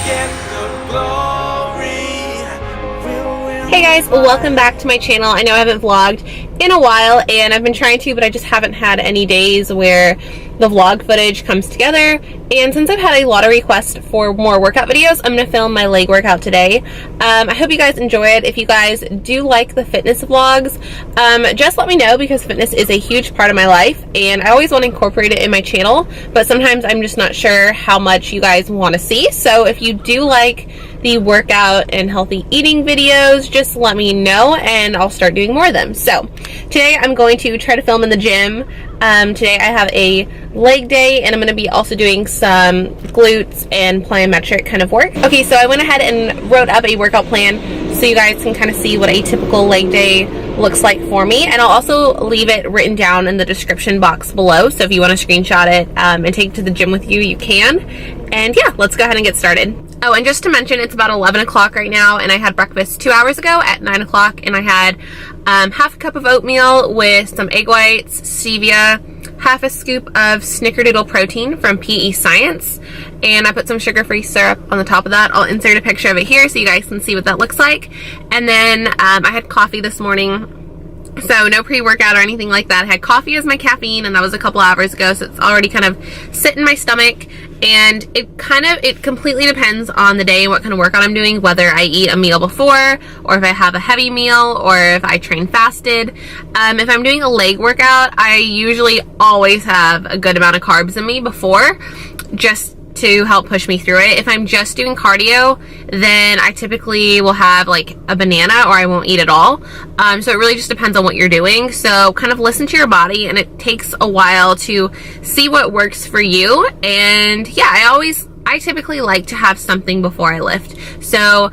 Hey guys, welcome back to my channel. I know I haven't vlogged in a while and I've been trying to, but I just haven't had any days where the vlog footage comes together. And since I've had a lot of requests for more workout videos, I'm going to film my leg workout today. I hope you guys enjoy it. If you guys do like the fitness vlogs, just let me know, because fitness is a huge part of my life and I always want to incorporate it in my channel, but sometimes I'm just not sure how much you guys want to see. So if you do like the workout and healthy eating videos, just let me know and I'll start doing more of them. So today I'm going to try to film in the gym. Today I have a leg day and I'm going to be also doing some glutes and plyometric kind of work. Okay, so I went ahead and wrote up a workout plan so you guys can kind of see what a typical leg day looks like for me, and I'll also leave it written down in the description box below, so if you want to screenshot it and take it to the gym with you, you can. And yeah, let's go ahead and get started. Oh, and just to mention, it's about 11 o'clock right now, and I had breakfast 2 hours ago at 9 o'clock, and I had half a cup of oatmeal with some egg whites, stevia, half a scoop of snickerdoodle protein from PE Science, and I put some sugar-free syrup on the top of that. I'll insert a picture of it here so you guys can see what that looks like. And then I had coffee this morning. So no pre-workout or anything like that. I had coffee as my caffeine, and that was a couple hours ago, so it's already kind of sitting in my stomach. And it completely depends on the day and what kind of workout I'm doing, whether I eat a meal before, or if I have a heavy meal, or if I train fasted. If I'm doing a leg workout, I usually always have a good amount of carbs in me before, just to help push me through it. If I'm just doing cardio, then I typically will have like a banana, or I won't eat at all. So it really just depends on what you're doing. So kind of listen to your body, and it takes a while to see what works for you. And yeah, I typically like to have something before I lift. So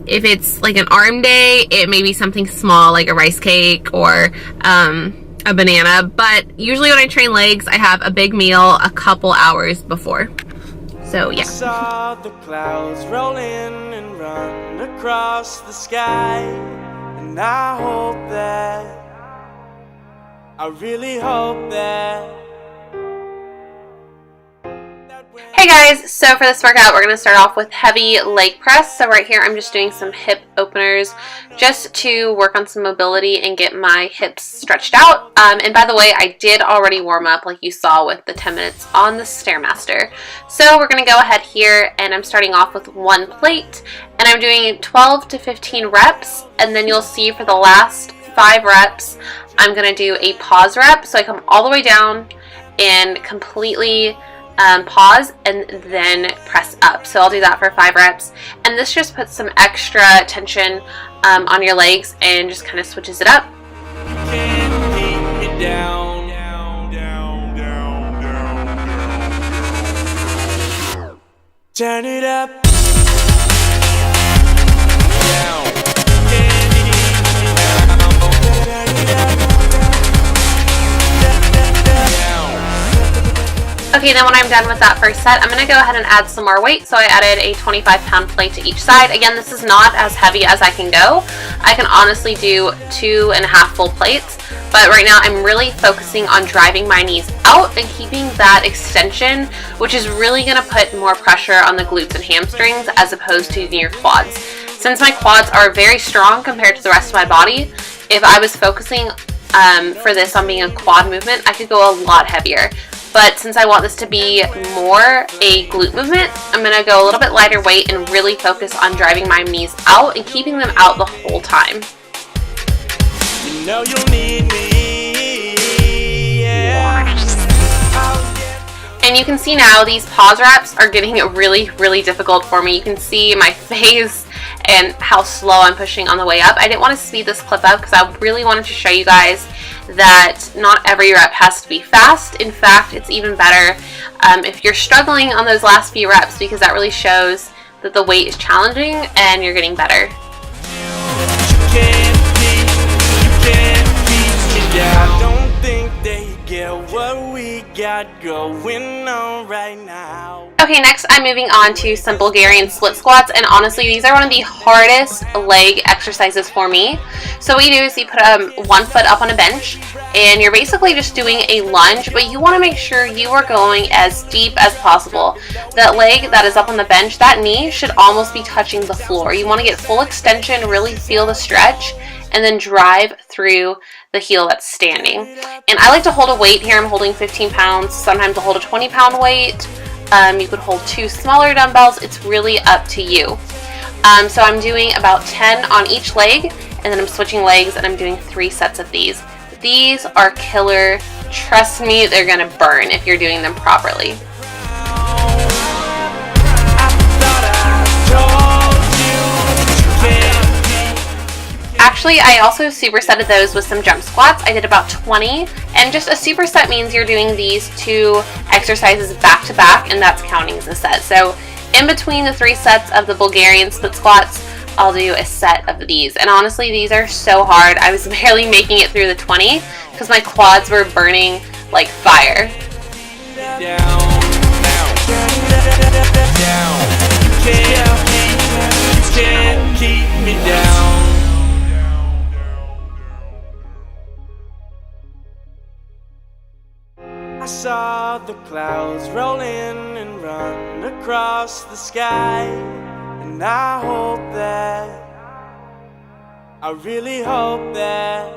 if it's like an arm day, it may be something small like a rice cake or a banana, but usually when I train legs, I have a big meal a couple hours before. So yeah. I saw the clouds roll in and run across the sky, and I really hope that. Hey guys, so for this workout, we're going to start off with heavy leg press. So right here, I'm just doing some hip openers just to work on some mobility and get my hips stretched out. And by the way, I did already warm up like you saw with the 10 minutes on the Stairmaster. So we're going to go ahead here, and I'm starting off with one plate, and I'm doing 12 to 15 reps. And then you'll see for the last 5 reps, I'm going to do a pause rep. So I come all the way down and completely pause and then press up. So I'll do that for 5 reps, and this just puts some extra tension on your legs and just kind of switches it up. Turn it up. Okay, then when I'm done with that first set, I'm going to go ahead and add some more weight. So I added a 25-pound plate to each side. Again, this is not as heavy as I can go. I can honestly do 2.5 full plates, but right now I'm really focusing on driving my knees out and keeping that extension, which is really going to put more pressure on the glutes and hamstrings as opposed to your quads. Since my quads are very strong compared to the rest of my body, if I was focusing for this on being a quad movement, I could go a lot heavier. But since I want this to be more a glute movement, I'm going to go a little bit lighter weight and really focus on driving my knees out and keeping them out the whole time. You know you'll need me, yeah. And you can see now these pause reps are getting really, really difficult for me. You can see my face and how slow I'm pushing on the way up. I didn't want to speed this clip up because I really wanted to show you guys that not every rep has to be fast. In fact, it's even better if you're struggling on those last few reps, because that really shows that the weight is challenging and you're getting better. I don't think they get what we got got going on right now. Okay, next I'm moving on to some Bulgarian split squats, and honestly these are one of the hardest leg exercises for me. So what you do is you put one foot up on a bench and you're basically just doing a lunge, but you want to make sure you are going as deep as possible. That leg that is up on the bench, that knee should almost be touching the floor. You want to get full extension, really feel the stretch, and then drive through the heel that's standing. And I like to hold a weight here. I'm holding 15 pounds. Sometimes I'll hold a 20-pound weight. You could hold 2 smaller dumbbells. It's really up to you. So I'm doing about 10 on each leg, and then I'm switching legs and I'm doing 3 sets of these. These are killer. Trust me, they're gonna burn if you're doing them properly. Actually, I also supersetted those with some jump squats. I did about 20, and just a superset means you're doing these 2 exercises back to back, and that's counting as a set. So in between the 3 sets of the Bulgarian split squats, I'll do a set of these. And honestly, these are so hard. I was barely making it through the 20 because my quads were burning like fire. Can't keep me down. I saw the clouds roll in and run across the sky, and I hope that, I really hope that.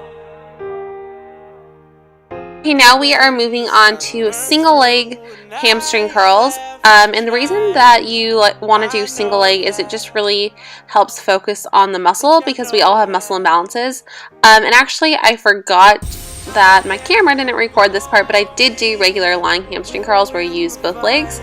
Okay, now we are moving on to single leg hamstring curls. And the reason that you want to do single leg is it just really helps focus on the muscle, because we all have muscle imbalances. And actually, I forgot that my camera didn't record this part, but I did do regular lying hamstring curls where you use both legs.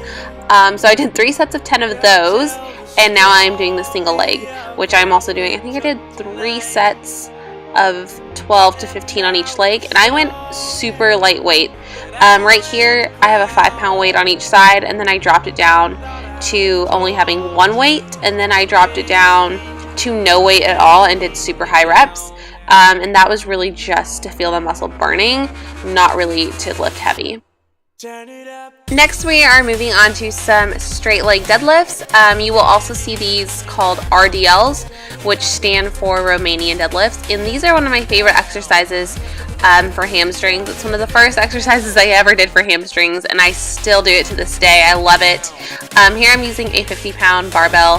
So I did 3 sets of 10 of those, and now I'm doing the single leg, which I'm also doing. I think I did 3 sets of 12 to 15 on each leg, and I went super lightweight. Right here I have a 5-pound weight on each side, and then I dropped it down to only having 1 weight, and then I dropped it down to no weight at all and did super high reps. And that was really just to feel the muscle burning, not really to lift heavy. Next, we are moving on to some straight leg deadlifts. You will also see these called RDLs, which stand for Romanian Deadlift. And these are one of my favorite exercises for hamstrings. It's one of the first exercises I ever did for hamstrings, and I still do it to this day. I love it. Here I'm using a 50-pound barbell.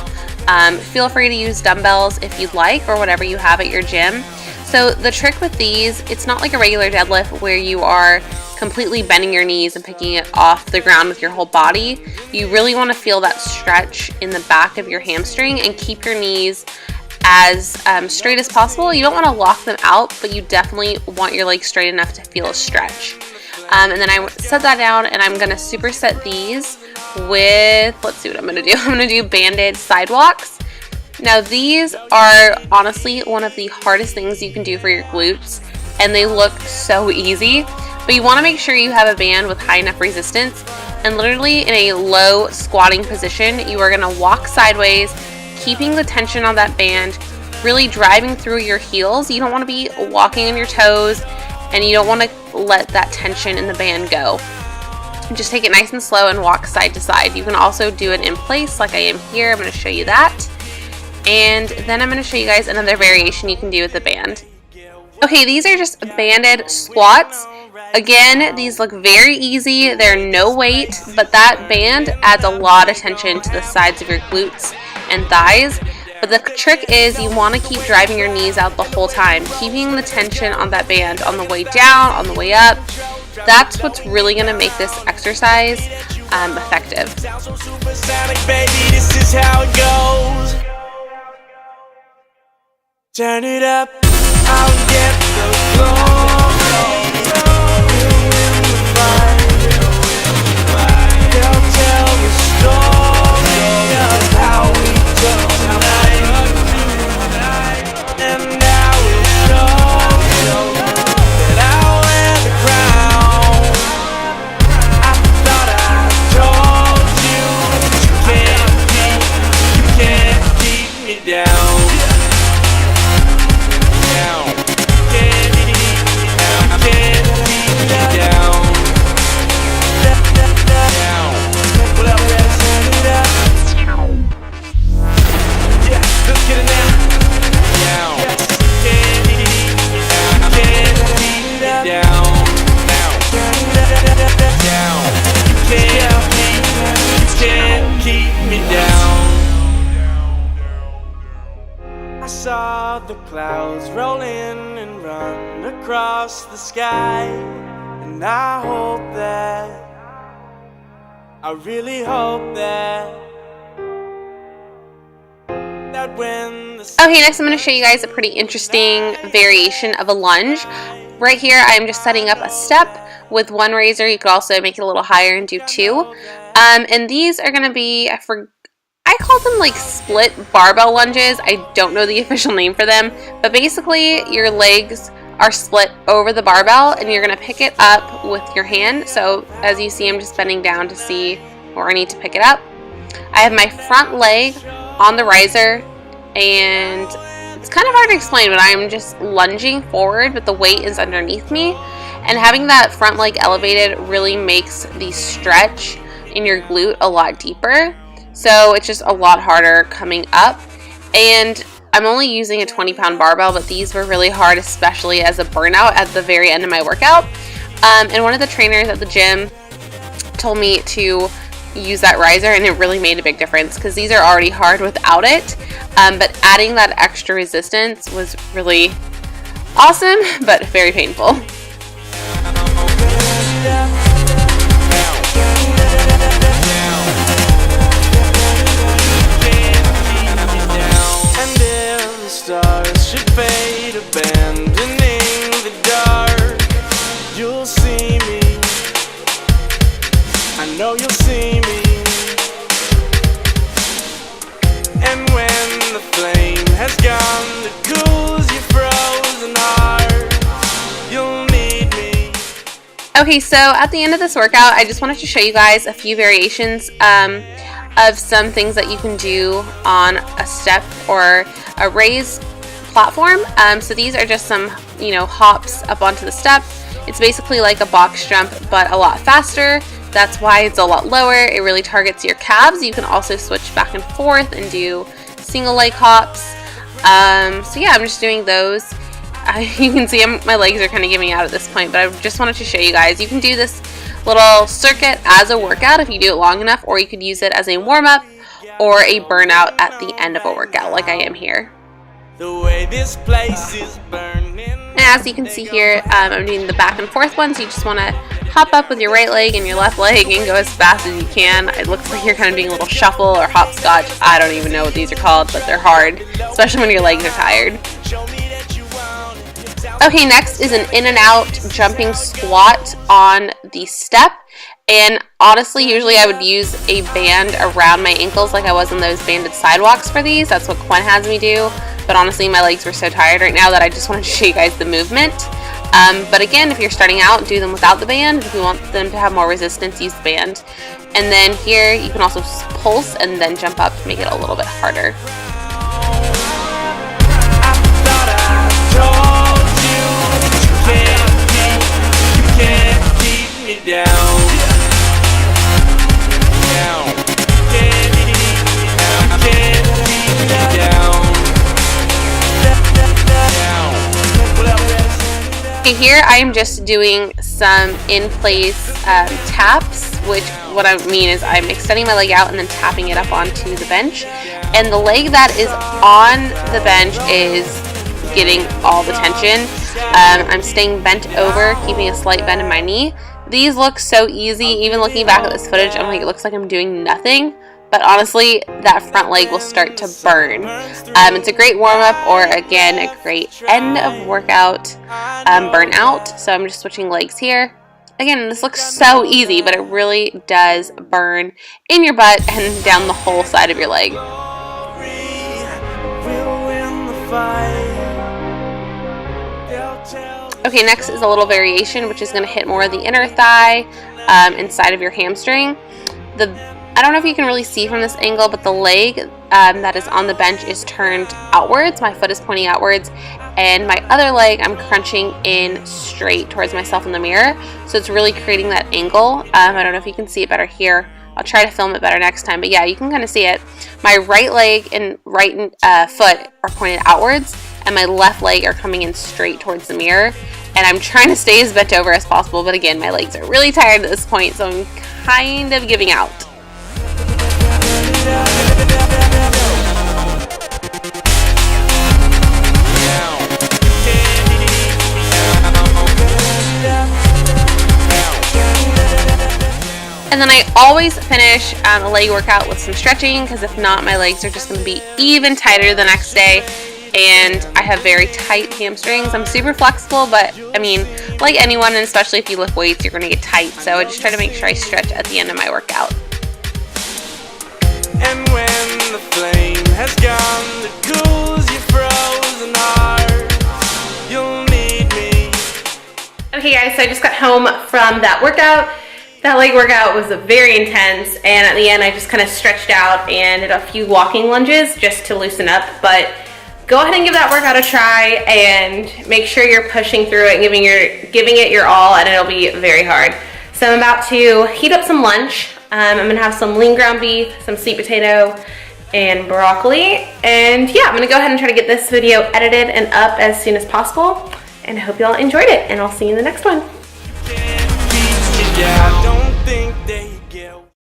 Feel free to use dumbbells if you'd like, or whatever you have at your gym. So the trick with these, it's not like a regular deadlift where you are completely bending your knees and picking it off the ground with your whole body. You really want to feel that stretch in the back of your hamstring and keep your knees as straight as possible. You don't want to lock them out, but you definitely want your legs straight enough to feel a stretch. And then I set that down, and I'm going to superset these with, let's see what I'm going to do. I'm going to do banded sidewalks. Now these are honestly one of the hardest things you can do for your glutes, and they look so easy, but you want to make sure you have a band with high enough resistance, and literally in a low squatting position, you are going to walk sideways, keeping the tension on that band, really driving through your heels. You don't want to be walking on your toes, and you don't want to let that tension in the band go. Just take it nice and slow and walk side to side. You can also do it in place like I am here. I'm going to show you that. And then I'm going to show you guys another variation you can do with the band. Okay, these are just banded squats. Again, these look very easy. They're no weight, but that band adds a lot of tension to the sides of your glutes and thighs. But the trick is you want to keep driving your knees out the whole time, keeping the tension on that band on the way down, on the way up. That's what's really going to make this exercise effective. Turn it up, I'll get the glory. They'll tell the story of how we took tonight, and now it shows that I'll wear the crown. I thought I told you, you can't keep me down. saw the clouds roll in and run across the sky, and I hope that, I really hope that when the Okay, next I'm going to show you guys a pretty interesting variation of a lunge. Right here, I'm just setting up a step with one razor. You could also make it a little higher and do two. And these are going to be, I call them like split barbell lunges. I don't know the official name for them, but basically your legs are split over the barbell and you're going to pick it up with your hand. So as you see, I'm just bending down to see where I need to pick it up. I have my front leg on the riser, and it's kind of hard to explain, but I'm just lunging forward, but the weight is underneath me. And having that front leg elevated really makes the stretch in your glute a lot deeper. So it's just a lot harder coming up. And I'm only using a 20-pound barbell, but these were really hard, especially as a burnout at the very end of my workout. And one of the trainers at the gym told me to use that riser, and it really made a big difference because these are already hard without it. But adding that extra resistance was really awesome, but very painful. And if the stars should fade, abandoning the dark, you'll see me. I know you'll see me. And when the flame has gone that cools your frozen heart, you'll need me. Okay, so at the end of this workout, I just wanted to show you guys a few variations of some things that you can do on a step or a raised platform. So these are just some, hops up onto the step. It's basically like a box jump, but a lot faster. That's why it's a lot lower. It really targets your calves. You can also switch back and forth and do single leg hops. So yeah, I'm just doing those. You can see my legs are kind of giving out at this point, but I just wanted to show you guys. You can do this little circuit as a workout if you do it long enough, or you could use it as a warm-up or a burnout at the end of a workout like I am here. The way this place is burning. And as you can see here, I'm doing the back and forth ones. You just want to hop up with your right leg and your left leg and go as fast as you can. It looks like you're kind of doing a little shuffle or hopscotch. I don't even know what these are called, but they're hard, especially when your legs are tired. Okay, next is an in and out jumping squat on the step. And honestly, usually I would use a band around my ankles like I was on those banded sidewalks for these. That's what Quen has me do. But honestly, my legs were so tired right now that I just wanted to show you guys the movement. But again, if you're starting out, do them without the band. If you want them to have more resistance, use the band. And then here, you can also pulse and then jump up to make it a little bit harder. Okay, here I am just doing some in-place taps, which what I mean is I'm extending my leg out and then tapping it up onto the bench. And the leg that is on the bench is getting all the tension. I'm staying bent over, keeping a slight bend in my knee. These look so easy. Even looking back at this footage, I'm like, it looks like I'm doing nothing. But honestly, that front leg will start to burn. It's a great warm-up, or again, a great end of workout burnout. So I'm just switching legs here. Again, this looks so easy, but it really does burn in your butt and down the whole side of your leg. Okay, next is a little variation, which is going to hit more of the inner thigh inside of your hamstring. I don't know if you can really see from this angle, but the leg that is on the bench is turned outwards. My foot is pointing outwards, and my other leg, I'm crunching in straight towards myself in the mirror. So it's really creating that angle. I don't know if you can see it better here. I'll try to film it better next time, but yeah, you can kind of see it. My right leg and right foot are pointed outwards, and my left leg are coming in straight towards the mirror. And I'm trying to stay as bent over as possible, but again, my legs are really tired at this point, so I'm kind of giving out. And then I always finish a leg workout with some stretching, because if not, my legs are just going to be even tighter the next day. And I have very tight hamstrings. I'm super flexible, but I mean, like anyone, and especially if you lift weights, you're going to get tight. So I just try to make sure I stretch at the end of my workout. And when the flame has gone, the cools your frozen heart, you'll need me. Okay guys, so I just got home from that workout. That leg workout was very intense, and at the end I just kind of stretched out and did a few walking lunges just to loosen up. But go ahead and give that workout a try, and make sure you're pushing through it and giving it your all, and it'll be very hard. So I'm about to heat up some lunch. I'm gonna have some lean ground beef, some sweet potato, and broccoli. And yeah, I'm gonna go ahead and try to get this video edited and up as soon as possible. And I hope y'all enjoyed it, and I'll see you in the next one.